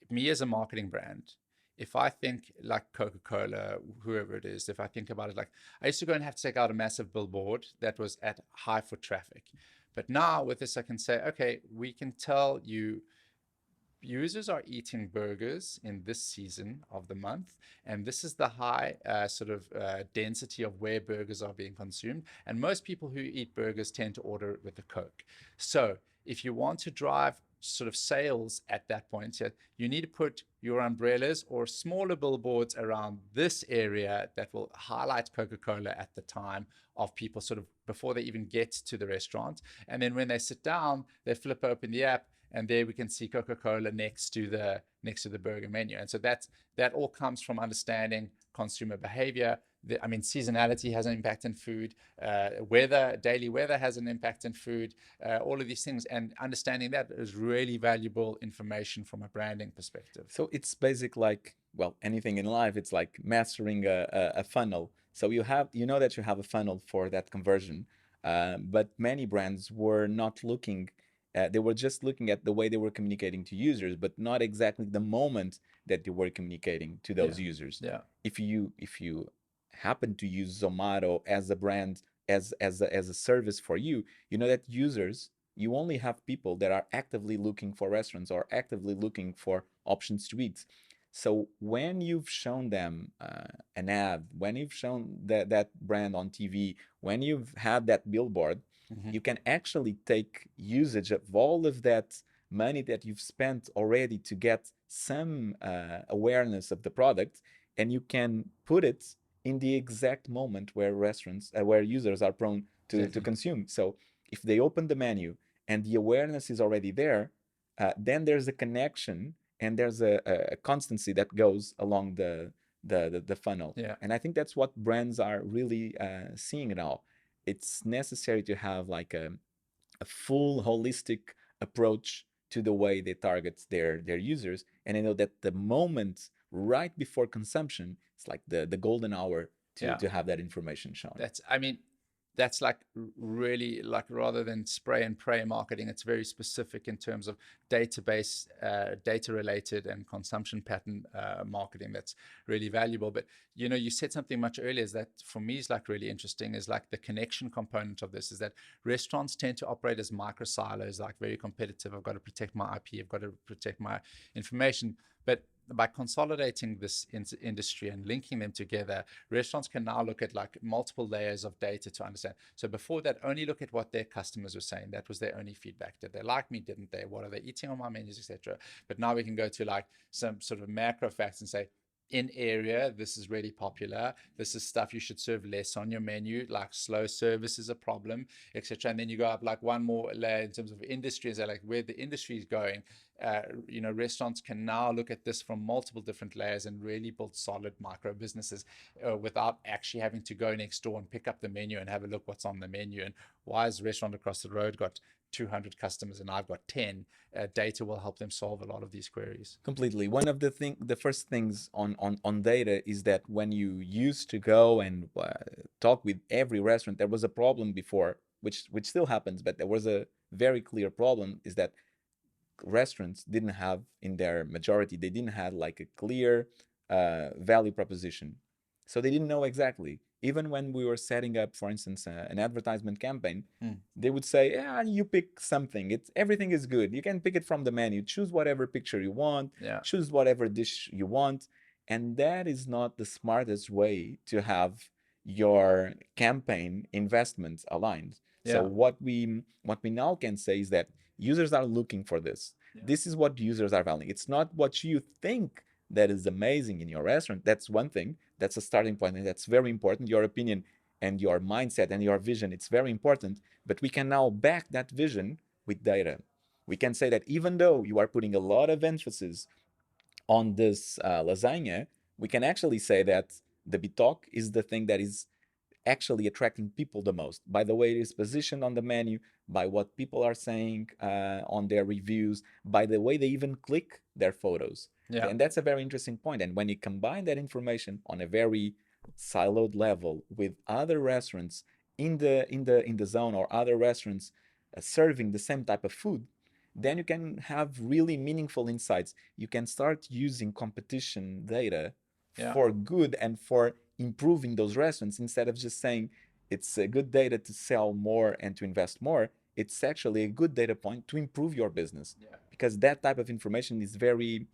me as a marketing brand, if I think like Coca-Cola, whoever it is, if I think about it, like I used to go and have to take out a massive billboard that was at high foot traffic. But now with this, I can say, okay, we can tell you users are eating burgers in this season of the month, and this is the high sort of density of where burgers are being consumed. And most people who eat burgers tend to order it with a Coke. So if you want to drive sort of sales at that point, you need to put your umbrellas or smaller billboards around this area that will highlight Coca-Cola at the time of people sort of before they even get to the restaurant. And then when they sit down, they flip open the app, and there we can see Coca-Cola next to the burger menu. And so that all comes from understanding consumer behavior. I mean, seasonality has an impact in food. Daily weather has an impact in food. All of these things, and understanding that is really valuable information from a branding perspective. So it's basic like, well, anything in life, it's like mastering a funnel. So you know that you have a funnel for that conversion, but many brands were not looking. They were just looking at the way they were communicating to users, but not exactly the moment that they were communicating to Yeah. those users. Yeah. If you happen to use Zomato as a brand, as a service for you, you know that users, you only have people that are actively looking for restaurants or actively looking for options to eat. So when you've shown them an ad, when you've shown that brand on TV, when you've had that billboard, Mm-hmm. you can actually take usage of all of that money that you've spent already to get some awareness of the product, and you can put it in the exact moment where where users are prone to Exactly. consume. So if they open the menu and the awareness is already there, then there's a connection and there's a constancy that goes along the funnel. Yeah. And I think that's what brands are really seeing now. It's necessary to have like a full holistic approach to the way they target their users. And I know that the moment right before consumption, it's like the golden hour Yeah. to have that information shown. I mean, that's like really like, rather than spray and pray marketing, it's very specific in terms of database, data related and consumption pattern marketing. That's really valuable. But you said something much earlier, is that for me is like really interesting, is like the connection component of this, is that restaurants tend to operate as micro silos, like very competitive. I've got to protect my IP, I've got to protect my information. But by consolidating this industry and linking them together, restaurants can now look at like multiple layers of data to understand. So before that, only look at what their customers were saying. That was their only feedback. Did they like me? Didn't they? What are they eating on my menus, etc. But now we can go to like some sort of macro facts and say, in area, this is really popular. This is stuff you should serve less on your menu, like slow service is a problem, etc. And then you go up like one more layer in terms of industries, like where the industry is going. Restaurants can now look at this from multiple different layers and really build solid micro businesses without actually having to go next door and pick up the menu and have a look what's on the menu. And why is the restaurant across the road got 200 customers and I've got 10? Data will help them solve a lot of these queries. Completely. One of the first things on data is that when you used to go and talk with every restaurant, there was a problem before, which still happens, but there was a very clear problem, is that restaurants didn't have, in their majority, they didn't have like a clear value proposition. So they didn't know exactly. Even when we were setting up, for instance, an advertisement campaign, they would say, "Yeah, you pick something. It's everything is good. You can pick it from the menu. Choose whatever picture you want. Yeah. Choose whatever dish you want." And that is not the smartest way to have your campaign investments aligned. So Yeah. what we now can say is that users are looking for this. Yeah. This is what users are valuing. It's not what you think that is amazing in your restaurant. That's one thing. That's a starting point, and that's very important. Your opinion and your mindset and your vision, it's very important. But we can now back that vision with data. We can say that even though you are putting a lot of emphasis on this lasagna, we can actually say that the bitok is the thing that is actually attracting people the most by the way it is positioned on the menu, by what people are saying on their reviews, by the way they even click their photos. Yeah. And that's a very interesting point. And when you combine that information on a very siloed level with other restaurants in the zone, or other restaurants serving the same type of food, then you can have really meaningful insights. You can start using competition data Yeah. for good and for improving those restaurants, instead of just saying it's a good data to sell more and to invest more. It's actually a good data point to improve your business. Yeah. Because that type of information is very,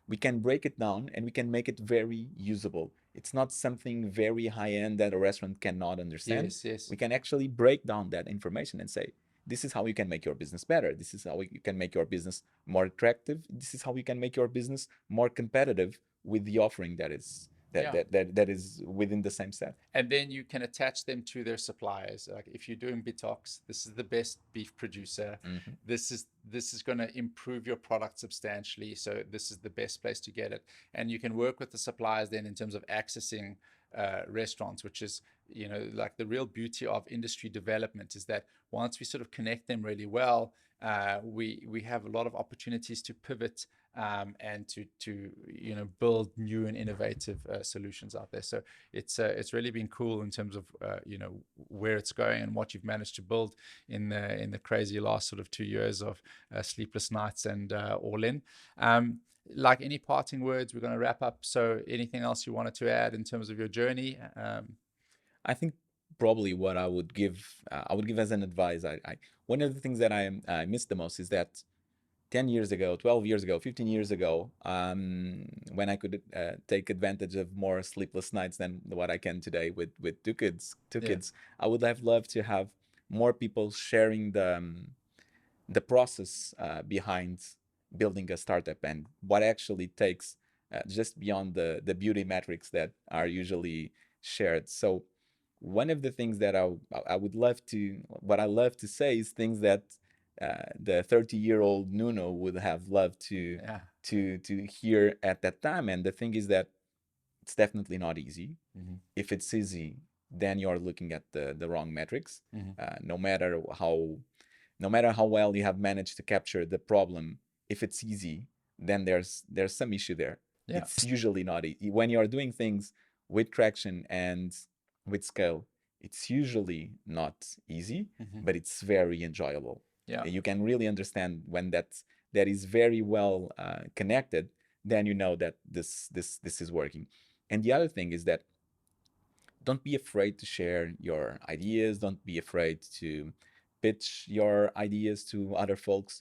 we can break it down and we can make it very usable. It's not something very high end that a restaurant cannot understand. Yes. Yes. We can actually break down that information and say, this is how you can make your business better. This is how you can make your business more attractive. This is how you can make your business more competitive with the offering that is Yeah. that is within the same set. And then you can attach them to their suppliers. Like if you're doing bitox, this is the best beef producer. This is going to improve your product substantially. So this is the best place to get it. And you can work with the suppliers then in terms of accessing restaurants, which is like the real beauty of industry development, is that once we sort of connect them really well, we have a lot of opportunities to pivot and to build new and innovative solutions out there. So it's really been cool in terms of where it's going and what you've managed to build in the crazy last sort of 2 years of sleepless nights and all in. Like any parting words, we're going to wrap up. So anything else you wanted to add in terms of your journey? I think probably what I would give as an advice, one of the things that I miss the most is that 10 years ago, 12 years ago, 15 years ago, when I could take advantage of more sleepless nights than what I can today with two kids, I would have loved to have more people sharing the process behind building a startup and what actually takes, just beyond the beauty metrics that are usually shared. So one of the things that I would love to, what I love to say is things that the 30-year-old Nuno would have loved to hear at that time. And the thing is that it's definitely not easy. If it's easy, then you're looking at the wrong metrics. No matter how well you have managed to capture the problem, if it's easy, then there's some issue there. Yeah. It's usually not easy. When you're doing things with traction and with scale, it's usually not easy, Mm-hmm. but it's very enjoyable. Yeah. You can really understand when that is very well connected. Then you know that this is working. And the other thing is that don't be afraid to share your ideas. Don't be afraid to pitch your ideas to other folks,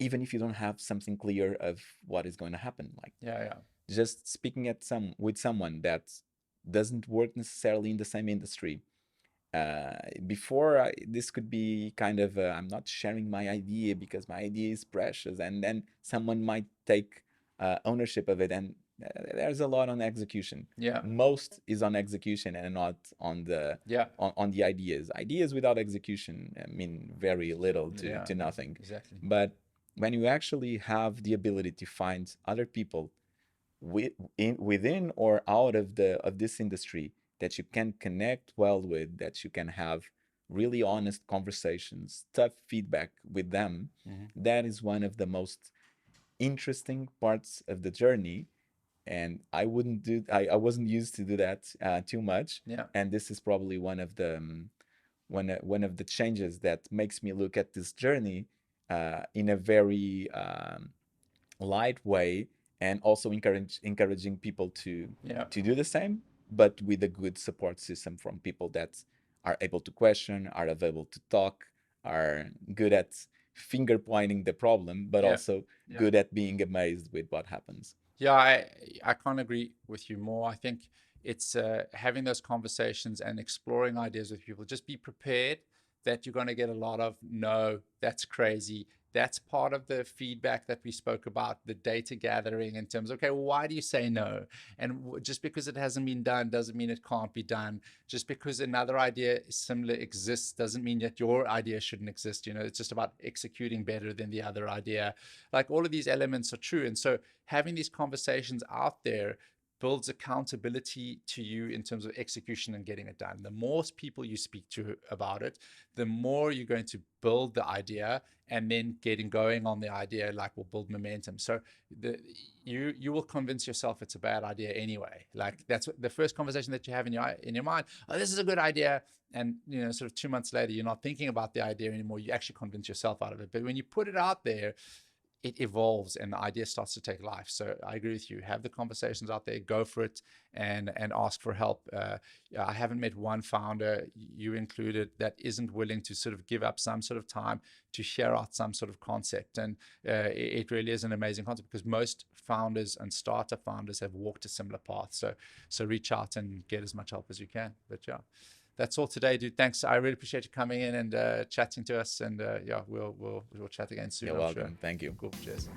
even if you don't have something clear of what is going to happen. Like Yeah. just speaking with someone that doesn't work necessarily in the same industry. This could be kind of I'm not sharing my idea because my idea is precious, and then someone might take ownership of it, and there's a lot on execution. Yeah. Most is on execution and not Yeah. on the ideas. Ideas without execution mean very little Yeah. to nothing. Exactly. But when you actually have the ability to find other people within or out of this industry that you can connect well with, that you can have really honest conversations, tough feedback with them, Mm-hmm. that is one of the most interesting parts of the journey. And I wasn't used to do that too much. Yeah. And this is probably one of the one of the changes that makes me look at this journey in a very light way, and also encouraging people Yeah. to do the same, but with a good support system from people that are able to question, are available to talk, are good at finger pointing the problem, but Yeah. also Yeah. good at being amazed with what happens. Yeah, I can't agree with you more. I think it's having those conversations and exploring ideas with people. Just be prepared that you're going to get a lot of no, that's crazy. That's part of the feedback that we spoke about, the data gathering in terms of, okay, well, why do you say no? And just because it hasn't been done doesn't mean it can't be done. Just because another idea similar exists doesn't mean that your idea shouldn't exist. It's just about executing better than the other idea. Like all of these elements are true. And so having these conversations out there builds accountability to you in terms of execution and getting it done. The more people you speak to about it, the more you're going to build the idea, and then getting going on the idea will build momentum. So you will convince yourself it's a bad idea anyway. Like that's the first conversation that you have in your mind. Oh, this is a good idea. And sort of 2 months later, you're not thinking about the idea anymore. You actually convince yourself out of it. But when you put it out there, it evolves and the idea starts to take life. So I agree with you. Have the conversations out there, go for it, and ask for help. I haven't met one founder, you included, that isn't willing to sort of give up some sort of time to share out some sort of concept. And it really is an amazing concept because most founders and startup founders have walked a similar path. So reach out and get as much help as you can. But yeah. That's all today, dude. Thanks. I really appreciate you coming in and chatting to us. And yeah, we'll chat again soon. You're I'm welcome. sure. Thank you. Cool. Cheers.